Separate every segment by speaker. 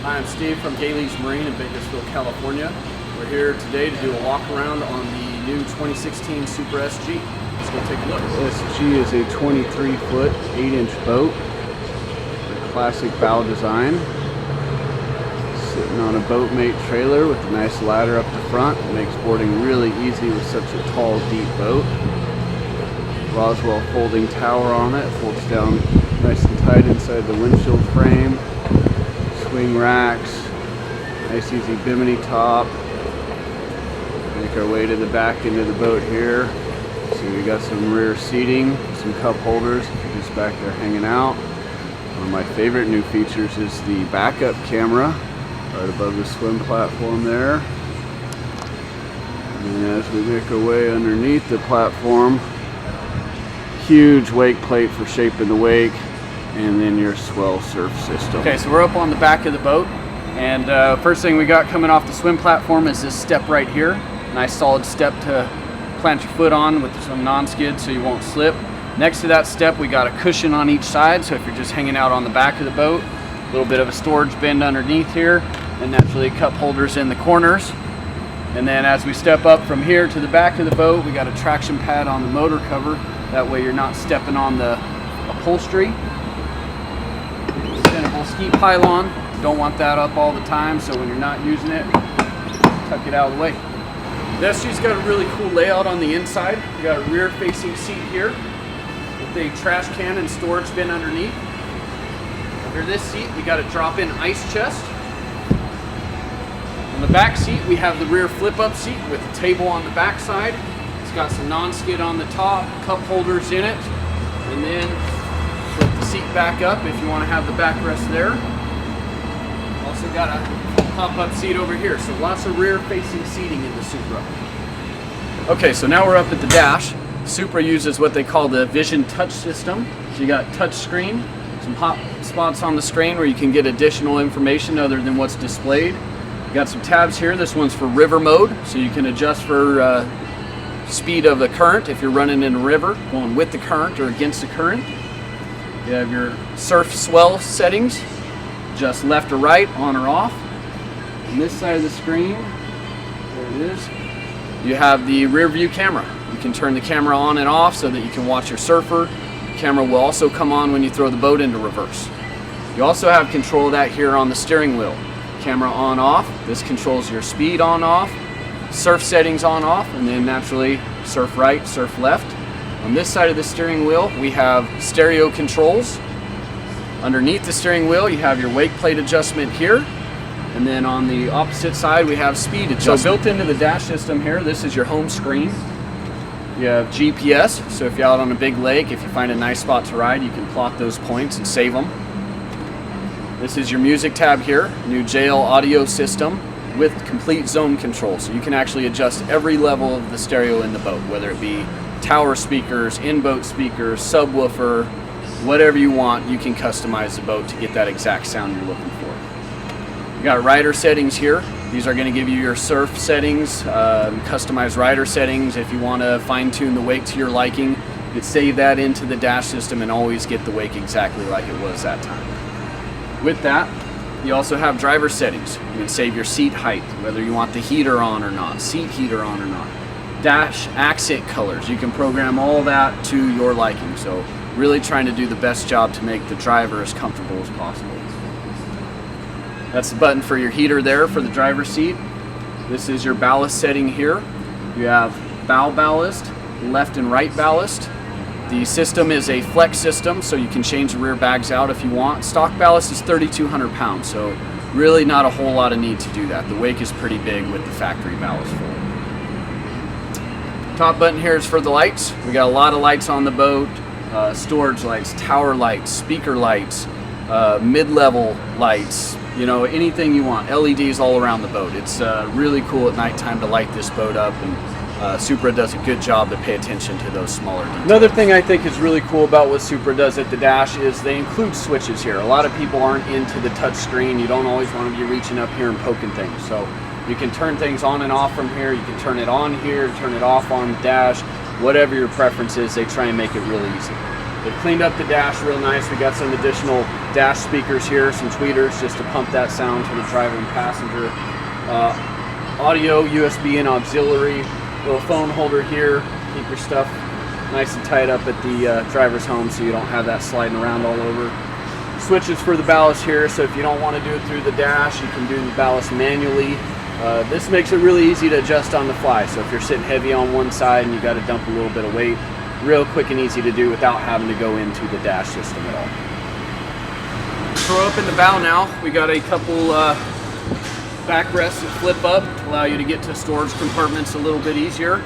Speaker 1: Hi, I'm Steve from Galey's Marine in Bakersfield, California. We're here today to do a walk around on the new 2016 Supra SG. Let's go take a look. SG is a 23-foot, 8-inch boat. A classic bow design. Sitting on a boatmate trailer with a nice ladder up the front. It makes boarding really easy with such a tall, deep boat. Roswell folding tower on it. Folds down nice and tight inside the windshield frame. Swing racks, nice easy bimini top. Make our way to the back end of the boat here. See, we got some rear seating, some cup holders, just back there hanging out. One of my favorite new features is the backup camera, right above the swim platform there. And as we make our way underneath the platform, huge wake plate for shaping the wake, and then your swell surf system. Okay, so we're up on the back of the boat, and first thing we got coming off the swim platform is this step right here. Nice solid step to plant your foot on with some non-skid so you won't slip. Next to that step we got a cushion on each side, so if you're just hanging out on the back of the boat, a little bit of a storage bin underneath here, and naturally cup holders in the corners. And then as we step up from here to the back of the boat, we got a traction pad on the motor cover. That way you're not stepping on the upholstery. Extendable ski pylon, don't want that up all the time, so when you're not using it, tuck it out of the way. The SG's got a really cool layout on the inside. We got a rear facing seat here with a trash can and storage bin underneath. Under this seat we got a drop-in ice chest. On the back seat we have the rear flip-up seat with a table on the back side. It's got some non-skid on the top, cup holders in it, and then flip the seat back up if you want to have the backrest there. Also got a pop-up seat over here, so lots of rear-facing seating in the Supra. Okay, so now we're up at the dash. Supra uses what they call the Vision Touch system. So you got touch screen, some hot spots on the screen where you can get additional information other than what's displayed. You got some tabs here. This one's for river mode, so you can adjust for speed of the current if you're running in a river, going with the current or against the current. You have your surf swell settings, just left or right, on or off. On this side of the screen, there it is, you have the rear view camera. You can turn the camera on and off so that you can watch your surfer. The camera will also come on when you throw the boat into reverse. You also have control of that here on the steering wheel. Camera on off, this controls your speed on off, surf settings on off, and then naturally surf right, surf left. On this side of the steering wheel we have stereo controls. Underneath the steering wheel you have your wake plate adjustment here, and then on the opposite side we have speed adjustment. So built into the dash system here, this is your home screen. You have GPS, so if you're out on a big lake, if you find a nice spot to ride, you can plot those points and save them. This is your music tab here, new JL audio system with complete zone control, so you can actually adjust every level of the stereo in the boat, whether it be tower speakers, in-boat speakers, subwoofer, whatever you want. You can customize the boat to get that exact sound you're looking for. You got rider settings here. These are going to give you your surf settings, customized rider settings. If you want to fine-tune the wake to your liking, you can save that into the dash system and always get the wake exactly like it was that time. With that, you also have driver settings. You can save your seat height, whether you want the heater on or not, seat heater on or not. Dash accent colors, you can program all that to your liking. So really trying to do the best job to make the driver as comfortable as possible. That's the button for your heater there for the driver's seat. This is your ballast setting here. You have bow ballast, left and right ballast. The system is a flex system, so you can change the rear bags out if you want. Stock ballast is 3,200 pounds, so really not a whole lot of need to do that. The wake is pretty big with the factory ballast full. Top button here is for the lights. We got a lot of lights on the boat, storage lights, tower lights, speaker lights, mid-level lights, you know, anything you want. LEDs all around the boat. It's really cool at nighttime to light this boat up, and Supra does a good job to pay attention to those smaller details. Another thing I think is really cool about what Supra does at the dash is they include switches here. A lot of people aren't into the touch screen. You don't always want to be reaching up here and poking things. So you can turn things on and off from here. You can turn it on here, turn it off on the dash. Whatever your preference is, they try and make it really easy. They've cleaned up the dash real nice. We got some additional dash speakers here, some tweeters just to pump that sound to the driver and passenger. Audio, USB and auxiliary, little phone holder here. Keep your stuff nice and tight up at the driver's home so you don't have that sliding around all over. Switches for the ballast here, so if you don't want to do it through the dash, you can do the ballast manually. This makes it really easy to adjust on the fly, so if you're sitting heavy on one side and you got to dump a little bit of weight, real quick and easy to do without having to go into the dash system at all. Throw up in the bow now. We got a couple backrests that flip up, allow you to get to storage compartments a little bit easier.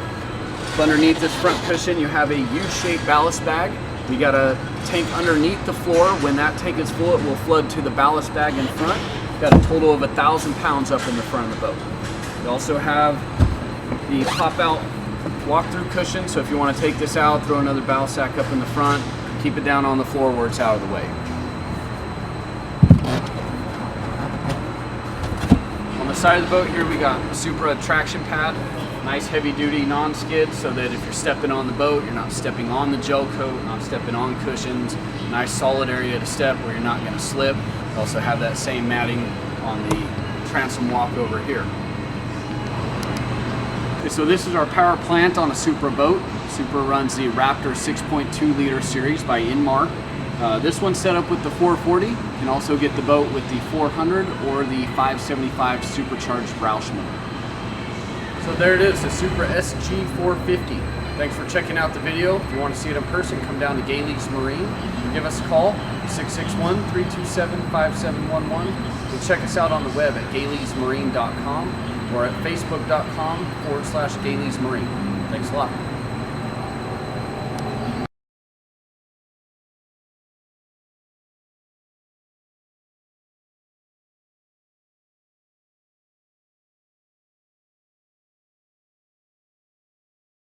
Speaker 1: Underneath this front cushion you have a U-shaped ballast bag. You got a tank underneath the floor. When that tank is full, it will flood to the ballast bag in front. Got a total of 1,000 pounds up in the front of the boat. You also have the pop-out walk-through cushion, so if you want to take this out, throw another ballast sack up in the front, keep it down on the floor where it's out of the way. On the side of the boat here we got a Supra traction pad. Nice heavy-duty non-skid so that if you're stepping on the boat, you're not stepping on the gel coat, not stepping on cushions. Nice solid area to step where you're not going to slip. You also have that same matting on the transom walk over here. Okay, so this is our power plant on a Supra boat. Supra runs the Raptor 6.2 liter series by Inmar. This one's set up with the 440. You can also get the boat with the 400 or the 575 supercharged Roush motor. So there it is, the Supra SG 450. Thanks for checking out the video. If you want to see it in person, come down to Galey's Marine or give us a call, 661-327-5711. You can check us out on the web at galeysmarine.com or at facebook.com/Galey's Marine. Thanks a lot.